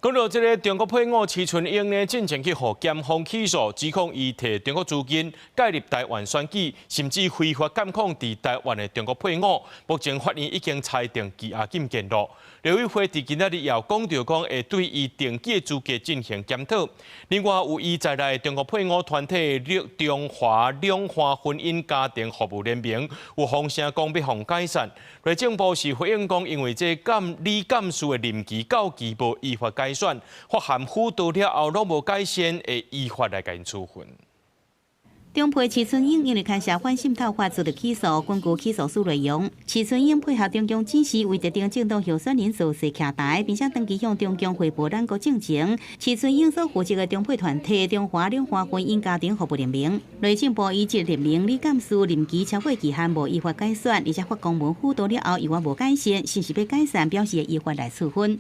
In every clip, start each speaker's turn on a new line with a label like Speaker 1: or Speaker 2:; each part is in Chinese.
Speaker 1: 讲到这个中国配偶齐春英呢，进前去互检方起诉，指控伊摕中国资金介入台湾选举，甚至非法监控伫台湾的中国配偶。目前法院已经裁定羁押禁见录。刘委会伫今仔日也讲到讲，会对伊登记的资格进行检讨。另外，有伊在内中国配偶团体中华两化婚姻家庭服务联盟有风声讲要互解散。内政部是回应讲，因为这李干事的任期到期无依法解散，法函辅导了后拢无改善，会依法来甲因处分。
Speaker 2: 中配齐春英因为牵涉反渗透法受到起诉，根据起诉书内容，齐春英配合中共指示，为特定政党候选人做事徛台，并且登记向中共汇报咱国政情。齐春英所负责的中配团体中华两化婚姻家庭服务联盟，内政部以这联盟李干事任期超过期限无依法解散，而且发公文辅导了后，依法无改善，甚至要解散，表示依法来处分。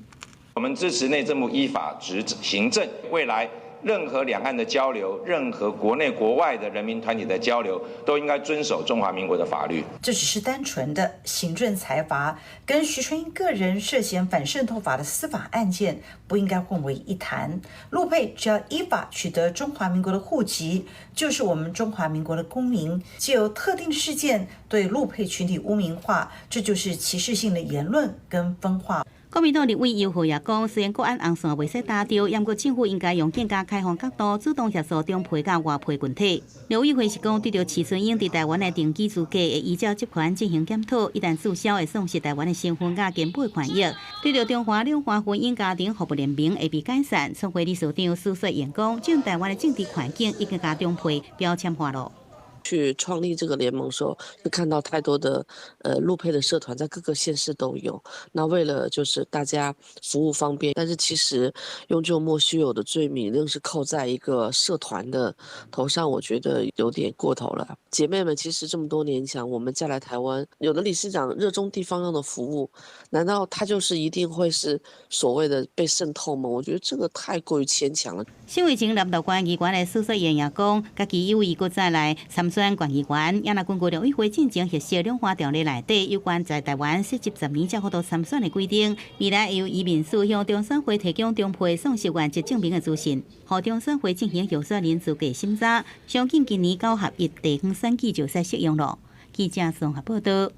Speaker 3: 我们支持内政部依法执行政，未来任何两岸的交流，任何国内国外的人民团体的交流，都应该遵守中华民国的法律。
Speaker 4: 这只是单纯的行政裁罚，跟徐春英个人涉嫌反渗透法的司法案件不应该混为一谈。陆配只要依法取得中华民国的户籍，就是我们中华民国的公民。藉由特定事件对陆配群体污名化，这就是歧视性的言论跟分化。
Speaker 2: 国民党立委尤浩也讲，虽然国安红线未使打掉，不过政府应该用更加开放角度，主动协助中配甲外配群体。刘委会是讲，对着齐春英伫台湾的登记资格，会依照集权进行检讨，一旦注销，会丧失台湾的身份甲根本权益。对着中华两化婚姻家庭服务联盟会被解散，创会理事长苏雪言讲，这样台湾的政治环境已经甲中配标签化了。
Speaker 5: 去创立这个联盟的时候，就看到太多的陆配的社团在各个县市都有。那为了就是大家服务方便，但是其实用这种莫须有的罪名，硬是扣在一个社团的头上，我觉得有点过头了。姐妹们，其实这么多年讲，我们再来台湾，有的理事长热衷地方上的服务，难道他就是一定会是所谓的被渗透吗？我觉得这个太过于牵强了。
Speaker 2: 新卫情南投县议员的苏雪言也讲，家己有意搁再来参选县议员，也若根据两委会进行核实两化条例内底有关在台湾实习10年才获得参选的规定，未来会由移民署向中选会提供中配丧失原籍证明的资讯，予中选会进行候选人资格审查。相信今年9合1地方选举就使适用了。记者综合报道。